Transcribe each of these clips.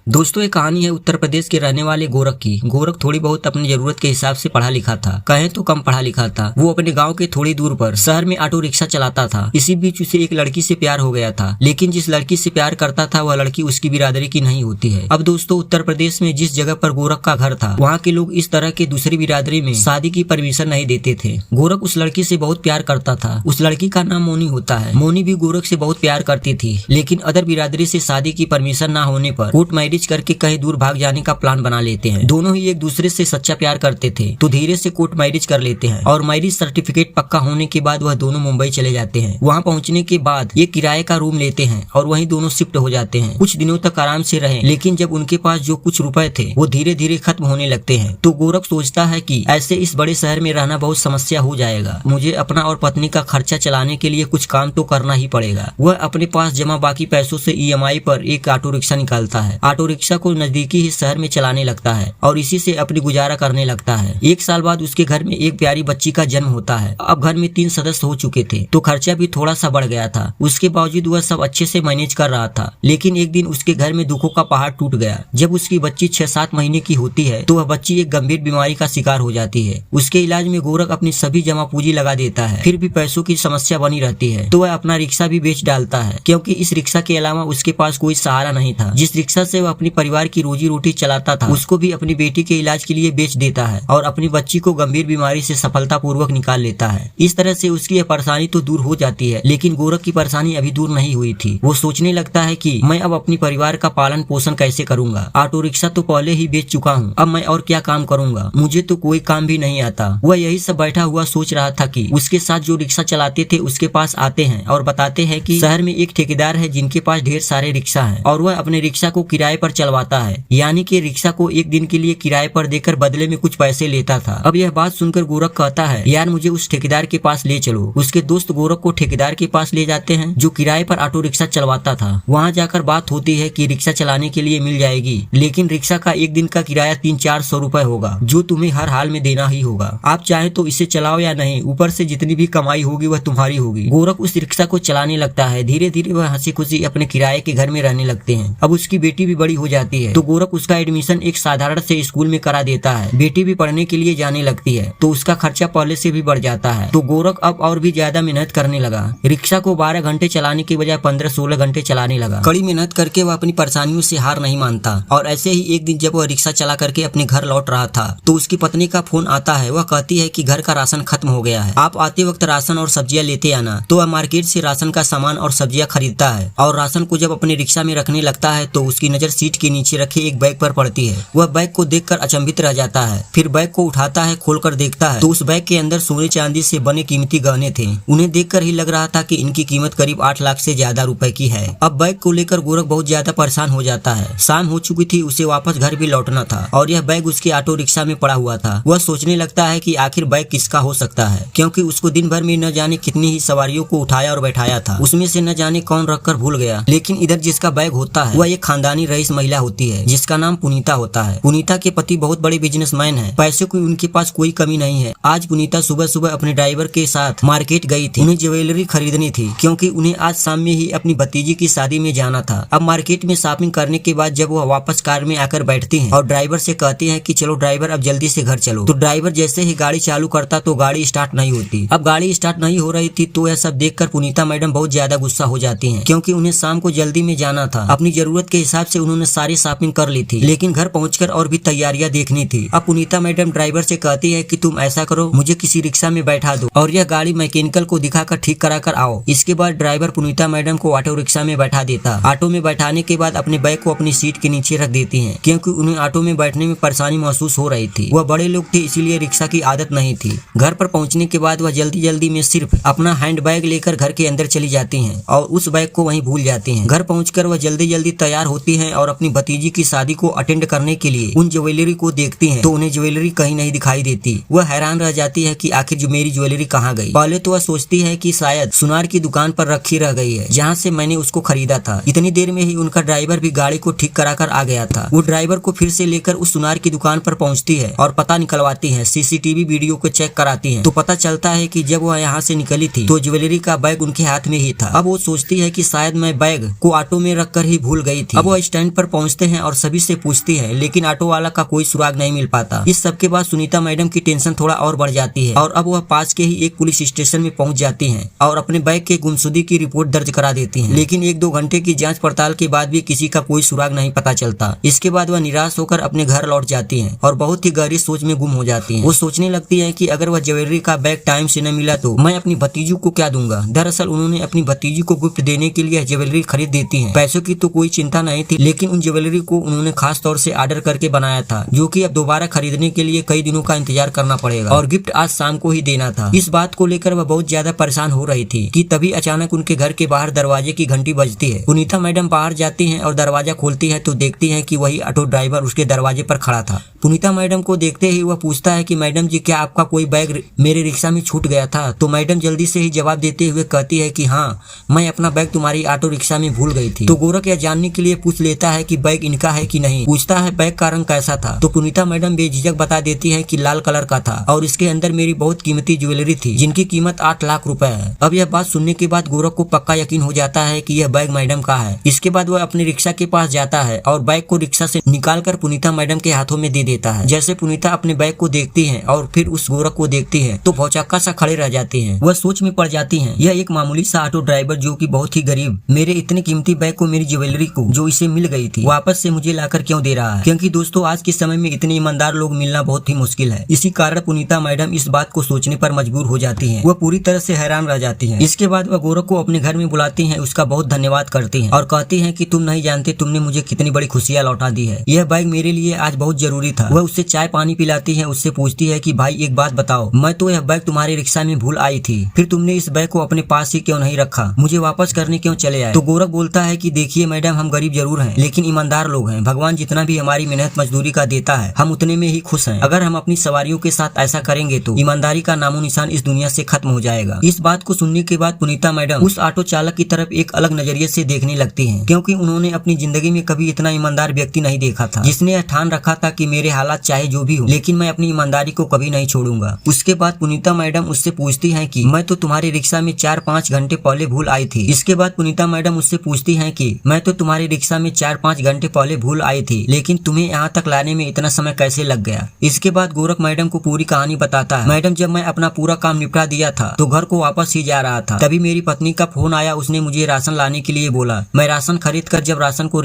दोस्तों ये कहानी है उत्तर प्रदेश के रहने वाले गोरख की। गोरख थोड़ी बहुत अपनी जरूरत के हिसाब से पढ़ा लिखा था, कहें तो कम पढ़ा लिखा था। वो अपने गांव के थोड़ी दूर पर शहर में ऑटो रिक्शा चलाता था। इसी बीच उसे एक लड़की से प्यार हो गया था, लेकिन जिस लड़की से प्यार करता था वह लड़की उसकी बिरादरी की नहीं होती है। अब दोस्तों उत्तर प्रदेश में जिस जगह पर गोरख का घर था वहाँ के लोग इस तरह के दूसरी बिरादरी में शादी की परमिशन नहीं देते थे। गोरख उस लड़की से बहुत प्यार करता था। उस लड़की का नाम मोनी होता है। मोनी भी गोरख से बहुत प्यार करती थी, लेकिन अदर बिरादरी से शादी की परमिशन न होने पर कोर्ट मैरिज करके कहीं दूर भाग जाने का प्लान बना लेते हैं। दोनों ही एक दूसरे से सच्चा प्यार करते थे तो धीरे से कोर्ट मैरिज कर लेते हैं और मैरिज सर्टिफिकेट पक्का होने के बाद वह दोनों मुंबई चले जाते हैं। वहां पहुंचने के बाद ये किराए का रूम लेते हैं और वहीं दोनों शिफ्ट हो जाते हैं। कुछ दिनों तक आराम से रहे, लेकिन जब उनके पास जो कुछ रुपए थे वो धीरे धीरे खत्म होने लगते हैं तो गोरख सोचता है कि ऐसे इस बड़े शहर में रहना बहुत समस्या हो जाएगा। मुझे अपना और पत्नी का खर्चा चलाने के लिए कुछ काम तो करना ही पड़ेगा। वह अपने पास जमा बाकी पैसों से EMI पर एक ऑटो रिक्शा निकालता है। ऑटो रिक्शा को नजदीकी ही शहर में चलाने लगता है और इसी से अपनी गुजारा करने लगता है। एक साल बाद उसके घर में एक प्यारी बच्ची का जन्म होता है। अब घर में 3 सदस्य हो चुके थे तो खर्चा भी थोड़ा सा बढ़ गया था। उसके बावजूद वह सब अच्छे से मैनेज कर रहा था, लेकिन एक दिन उसके घर में दुखों का पहाड़ टूट गया। जब उसकी बच्ची 6-7 महीने की होती है तो वह बच्ची एक गंभीर बीमारी का शिकार हो जाती है। उसके इलाज में गोरख अपनी सभी जमा पूंजी लगा देता है, फिर भी पैसों की समस्या बनी रहती है तो वह अपना रिक्शा भी बेच डालता है, क्योंकि इस रिक्शा के अलावा उसके पास कोई सहारा नहीं था। जिस रिक्शा से वह अपनी परिवार की रोजी रोटी चलाता था उसको भी अपनी बेटी के इलाज के लिए बेच देता है और अपनी बच्ची को गंभीर बीमारी से सफलतापूर्वक निकाल लेता है। इस तरह से उसकी यह परेशानी तो दूर हो जाती है, लेकिन गोरख की परेशानी अभी दूर नहीं हुई थी। वो सोचने लगता है कि मैं अब अपनी परिवार का पालन पोषण कैसे करूंगा। ऑटो रिक्शा तो पहले ही बेच चुका हूँ, अब मैं और क्या काम करूंगा। मुझे तो कोई काम भी नहीं आता। वह यही सब बैठा हुआ सोच रहा था कि उसके साथ जो रिक्शा चलाते थे उसके पास आते हैं और बताते हैं कि शहर में एक ठेकेदार है जिनके पास ढेर सारे रिक्शा हैं और वह अपने रिक्शा को किराए पर चलवाता है, यानी कि रिक्शा को एक दिन के लिए किराए पर देकर बदले में कुछ पैसे लेता था। अब यह बात सुनकर गोरख कहता है, यार मुझे उस ठेकेदार के पास ले चलो। उसके दोस्त गोरख को ठेकेदार के पास ले जाते हैं जो किराए पर ऑटो रिक्शा चलवाता था। वहाँ जाकर बात होती है कि रिक्शा चलाने के लिए मिल जाएगी, लेकिन रिक्शा का एक दिन का किराया 300-400 रुपए होगा जो तुम्हें हर हाल में देना ही होगा। आप चाहे तो इसे चलाओ या नहीं, ऊपर से जितनी भी कमाई होगी वह तुम्हारी होगी। गोरख उस रिक्शा को चलाने लगता है। धीरे धीरे वह हंसी खुशी अपने किराए के घर में रहने लगते हैं। अब उसकी बेटी भी बड़ी हो जाती है तो गोरख उसका एडमिशन एक साधारण से स्कूल में करा देता है। बेटी भी पढ़ने के लिए जाने लगती है तो उसका खर्चा पहले से भी बढ़ जाता है। तो गोरख अब और भी ज्यादा मेहनत करने लगा। रिक्शा को 12 घंटे चलाने के बजाय 15-16 घंटे चलाने लगा। कड़ी मेहनत करके वह अपनी परेशानियों से हार नहीं मानता और ऐसे ही एक दिन जब वह रिक्शा चला करके अपने घर लौट रहा था तो उसकी पत्नी का फोन आता है। वह कहती है कि घर का राशन खत्म हो गया है, आप आते वक्त राशन और सब्जियां लेते आना। तो वह मार्केट से राशन का सामान और सब्जियां खरीदता है और राशन को जब अपने रिक्शा में रखने लगता है तो उसकी नजर सीट के नीचे रखे एक बैग पर पड़ती है। वह बैग को देखकर अचंभित रह जाता है। फिर बैग को उठाता है, खोलकर देखता है तो उस बैग के अंदर सोने चांदी से बने कीमती गहने थे। उन्हें देखकर ही लग रहा था कि इनकी कीमत करीब 8 लाख से ज्यादा रुपए की है। अब बैग को लेकर गोरख बहुत ज्यादा परेशान हो जाता है। शाम हो चुकी थी, उसे वापस घर भी लौटना था और यह बैग उसके ऑटो रिक्शा में पड़ा हुआ था। वह सोचने लगता है कि आखिर बैग किसका हो सकता है, क्योंकि उसको दिन भर में न जाने कितनी ही सवारियों को उठाया और बैठाया था, उसमें से न जाने कौन रखकर भूल गया। लेकिन इधर जिसका बैग होता है वह एक खानदानी रईस महिला होती है जिसका नाम पुनीता होता है। पुनीता के पति बहुत बड़े बिजनेसमैन है, पैसे की उनके पास कोई कमी नहीं है। आज पुनीता सुबह सुबह अपने ड्राइवर के साथ मार्केट गई थी। उन्हें ज्वेलरी खरीदनी थी क्योंकि उन्हें आज शाम में ही अपनी भतीजी की शादी में जाना था। अब मार्केट में शॉपिंग करने के बाद जब वह वापस कार में आकर बैठती है और ड्राइवर से कहती है कि चलो ड्राइवर अब जल्दी से घर चलो, तो ड्राइवर जैसे ही गाड़ी चालू करता तो गाड़ी स्टार्ट नहीं होती। अब गाड़ी स्टार्ट नहीं हो रही थी तो यह सब देखकर पुनीता मैडम बहुत ज्यादा गुस्सा हो जाती हैं, क्योंकि उन्हें शाम को जल्दी में जाना था। अपनी जरूरत के हिसाब से उन्होंने सारी शॉपिंग कर ली थी, लेकिन घर पहुंचकर और भी तैयारियां देखनी थी। अब पुनीता मैडम ड्राइवर से कहती है कि तुम ऐसा करो, मुझे किसी रिक्शा में बैठा दो और यह गाड़ी मैकेनिकल को दिखाकर ठीक करा कर आओ। इसके बाद ड्राइवर पुनीता मैडम को ऑटो रिक्शा में बैठा देता। ऑटो में बैठाने के बाद अपने बैग को अपनी सीट के नीचे रख देती है, क्योंकि उन्हें ऑटो में बैठने में परेशानी महसूस हो रही थी। वह बड़े लोग थे इसीलिए रिक्शा की आदत नहीं थी। घर पर पहुंचने के बाद वह जल्दी जल्दी में सिर्फ अपना हैंड बैग लेकर घर के अंदर चली जाती हैं और उस बैग को वहीं भूल जाती हैं। घर पहुंचकर वह जल्दी जल्दी तैयार होती हैं और अपनी भतीजी की शादी को अटेंड करने के लिए उन ज्वेलरी को देखती हैं तो उन्हें ज्वेलरी कहीं नहीं दिखाई देती। वह हैरान रह जाती है कि आखिर जो मेरी ज्वेलरी कहाँ गई। पहले तो वह सोचती है कि शायद सुनार की दुकान पर रखी रह गई है जहाँ से मैंने उसको खरीदा था। इतनी देर में ही उनका ड्राइवर भी गाड़ी को ठीक कराकर आ गया था। वो ड्राइवर को फिर से लेकर उस सुनार की दुकान पर पहुंचती है और पता निकलवाती है, CCTV वीडियो को चेक कराती है तो पता चलता है कि जब वह यहाँ से निकली थी तो ज्वेलरी का बैग उनके हाथ में ही था। अब वो सोचती है कि शायद मैं बैग को ऑटो में रखकर ही भूल गई थी। अब वो स्टैंड पर पहुंचते हैं और सभी से पूछती है, लेकिन ऑटो वाला का कोई सुराग नहीं मिल पाता। इस सब के बाद सुनीता मैडम की टेंशन थोड़ा और बढ़ जाती है और अब वह पास के ही एक पुलिस स्टेशन में पहुंच जाती हैं और अपने बैग के गुमशुदगी की रिपोर्ट दर्ज करा देती हैं। लेकिन 1-2 घंटे की जांच पड़ताल के बाद भी किसी का कोई सुराग नहीं पता चलता। इसके बाद वह निराश होकर अपने घर लौट जाती हैं और बहुत ही गहरी सोच में गुम हो जाती हैं। वो सोचने लगती है कि अगर वह ज्वेलरी का बैग टाइम से न मिला तो मैं अपनी भतीजी को क्या दूंगा। दरअसल उन्होंने अपनी भतीजी को गिफ्ट देने के लिए ज्वेलरी खरीद देती है। पैसों की तो कोई चिंता नहीं थी, लेकिन उन ज्वेलरी को उन्होंने खास तौर से ऑर्डर करके बनाया था, जो कि अब दोबारा खरीदने के लिए कई दिनों का इंतजार करना पड़ेगा और गिफ्ट आज शाम को ही देना था। इस बात को लेकर वह बहुत ज्यादा परेशान हो रही थी कि तभी अचानक उनके घर के बाहर दरवाजे की घंटी बजती है। पुनीता मैडम बाहर जाती हैं और दरवाजा खोलती है तो देखती है कि वही ऑटो ड्राइवर उसके दरवाजे पर खड़ा था। पुनीता मैडम को देखते ही वह पूछता है कि मैडम जी, क्या आपका कोई बैग मेरे रिक्शा में छूट गया था? तो मैडम जल्दी से ही जवाब देते हुए कहती है कि हाँ, मैं अपना बैग तुम्हारी ऑटो रिक्शा में भूल गई थी। तो गोरख यह जानने के लिए पूछ लेता है कि बैग इनका है कि नहीं। पूछता है बैग का रंग कैसा था? तो पुनीता मैडम बेझिझक बता देती है कि लाल कलर का था और इसके अंदर मेरी बहुत कीमती ज्वेलरी थी, जिनकी कीमत 8 लाख रुपए है। अब यह बात सुनने के बाद गोरख को पक्का यकीन हो जाता है कि यह बैग मैडम का है। इसके बाद वह अपने रिक्शा के पास जाता है और बैग को रिक्शा से निकालकर पुनीता मैडम के हाथों में दे देता है। जैसे पुनीता अपने बैग को देखती है और फिर उस गोरख को देखती है तो भौचक्का सा खड़े रह जाती है। वह सोच में पड़ जाती है, यह एक मामूली सा ऑटो ड्राइवर जो कि बहुत ही गरीब मेरे इतने कीमती बैग को, मेरी ज्वेलरी को जो इसे मिल गई थी, वापस से मुझे लाकर क्यों दे रहा है? क्योंकि दोस्तों आज के समय में इतने ईमानदार लोग मिलना बहुत ही मुश्किल है। इसी कारण पुनीता मैडम इस बात को सोचने पर मजबूर हो जाती है। वह पूरी तरह से हैरान रह जाती है। इसके बाद वह गोरख को अपने घर में बुलाती है, उसका बहुत धन्यवाद करती है और कहती है कि तुम नहीं जानते तुमने मुझे कितनी बड़ी खुशियां लौटा दी है। यह बैग मेरे लिए आज बहुत जरूरी था। वह उससे चाय पानी पिलाती है, उससे पूछती है कि भाई एक बात बताओ, मैं तो यह बैग तुम्हारे रिक्शा में भूल आई थी, फिर तुमने इस बैग को अपने पास ही क्यों नहीं रखा? मुझे वापस करने क्यों चले आए? तो गोरख बोलता है कि देखिए मैडम, हम गरीब जरूर हैं लेकिन ईमानदार लोग हैं। भगवान जितना भी हमारी मेहनत मजदूरी का देता है हम उतने में ही खुश हैं। अगर हम अपनी सवारियों के साथ ऐसा करेंगे तो ईमानदारी का नामो निशान इस दुनिया से खत्म हो जाएगा। इस बात को सुनने के बाद पुनीता मैडम उस ऑटो चालक की तरफ एक अलग नजरिए से देखने लगती हैं, क्योंकि उन्होंने अपनी जिंदगी में कभी इतना ईमानदार व्यक्ति नहीं देखा था, जिसने यह ठान रखा था कि मेरे हालात चाहे जो भी हो लेकिन मैं अपनी ईमानदारी को कभी नहीं छोड़ूंगा। उसके बाद पुनीता मैडम उससे पूछती है कि मैं तो तुम्हारे रिक्शा में 4-5 घंटे पहले भूल आई थी। इसके बाद पुनीता मैडम उससे पूछती है कि मैं तो तुम्हारे रिक्शा में 4-5 घंटे पहले भूल आई थी, लेकिन तुम्हें यहाँ तक लाने में इतना समय कैसे लग गया? इसके बाद गोरख मैडम को पूरी कहानी बताता है। मैडम, जब मैं अपना पूरा काम निपटा दिया था तो घर को वापस ही जा रहा था, तभी मेरी पत्नी का फोन आया। उसने मुझे राशन लाने के लिए बोला। मैं राशन खरीद कर जब राशन को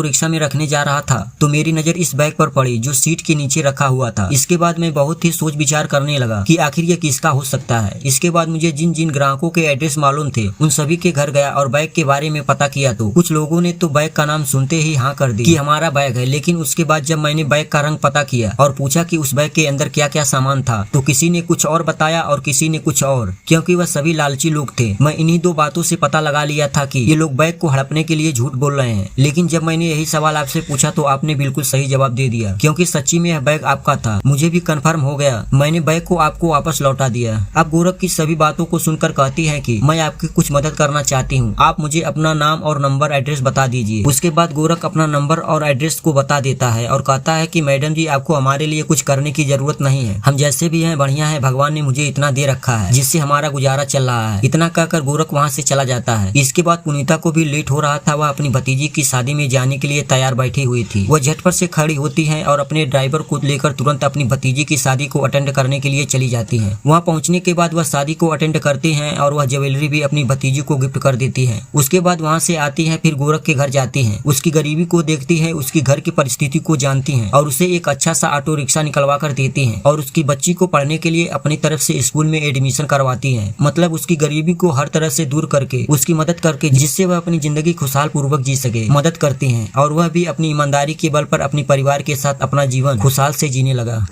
रिक्शा में रखने जा रहा था तो मेरी नजर इस बैग पर पड़ी जो सीट के नीचे रखा हुआ था। इसके बाद मैं बहुत ही सोच विचार करने लगा कि आखिर ये किसका हो सकता है। इसके बाद मुझे जिन जिन ग्राहकों के एड्रेस मालूम थे उन सभी के घर गया और बैग के बारे में पता किया तो कुछ लोगों ने तो बैग का नाम सुनते ही हाँ कर दी कि हमारा बैग है। लेकिन उसके बाद जब मैंने बैग का रंग पता किया और पूछा कि उस बैग के अंदर क्या क्या सामान था तो किसी ने कुछ और बताया और किसी ने कुछ और, क्योंकि वह सभी लालची लोग थे। मैं इन्हीं 2 बातों से पता लगा लिया था कि ये लोग बैग को हड़पने के लिए झूठ बोल रहे हैं। लेकिन जब मैंने यही सवाल आपसे पूछा तो आपने बिल्कुल सही जवाब दे दिया, क्योंकि सच्ची में यह बैग आपका था। मुझे भी कंफर्म हो गया, मैंने बैग को आपको वापस लौटा दिया। अब गोरख की सभी बातों को सुनकर कहती है कि मैं आपकी कुछ मदद करना चाहती हूँ, आप मुझे अपना नाम और नंबर एड्रेस बता दीजिए। उसके बाद गोरख अपना नंबर और एड्रेस को बता देता है और कहता है कि मैडम जी, आपको हमारे लिए कुछ करने की जरूरत नहीं है, हम जैसे भी हैं बढ़िया है, भगवान ने मुझे इतना दे रखा है जिससे हमारा गुजारा चल रहा है। इतना कहकर गोरख वहाँ से चला जाता है। इसके बाद पुनीता को भी लेट हो रहा था, वह अपनी भतीजी की शादी में जाने के लिए तैयार बैठी हुई थी। वह झटपट से खड़ी होती है और अपने ड्राइवर को लेकर तुरंत अपनी भतीजी की शादी को अटेंड करने के लिए चली जाती है। वहाँ पहुँचने के बाद वह शादी को अटेंड करती है और वह ज्वेलरी भी अपनी भतीजी को गिफ्ट कर देती है। उसके बाद वहाँ से आती है, फिर गोरख के घर जाती है, उसकी गरीबी को देखती है, उसकी घर की परिस्थिति को जानती है और उसे एक अच्छा सा ऑटो रिक्शा निकलवा कर देती है और उसकी बच्ची को पढ़ने के लिए अपनी तरफ से स्कूल में एडमिशन करवाती है। मतलब उसकी गरीबी को हर तरह से दूर करके उसकी मदद करके जिससे वह अपनी जिंदगी खुशहाल पूर्वक जी सके, मदद करती है और वह भी अपनी ईमानदारी के बल पर अपने परिवार के साथ अपना जीवन खुशहाल से जीने लगा।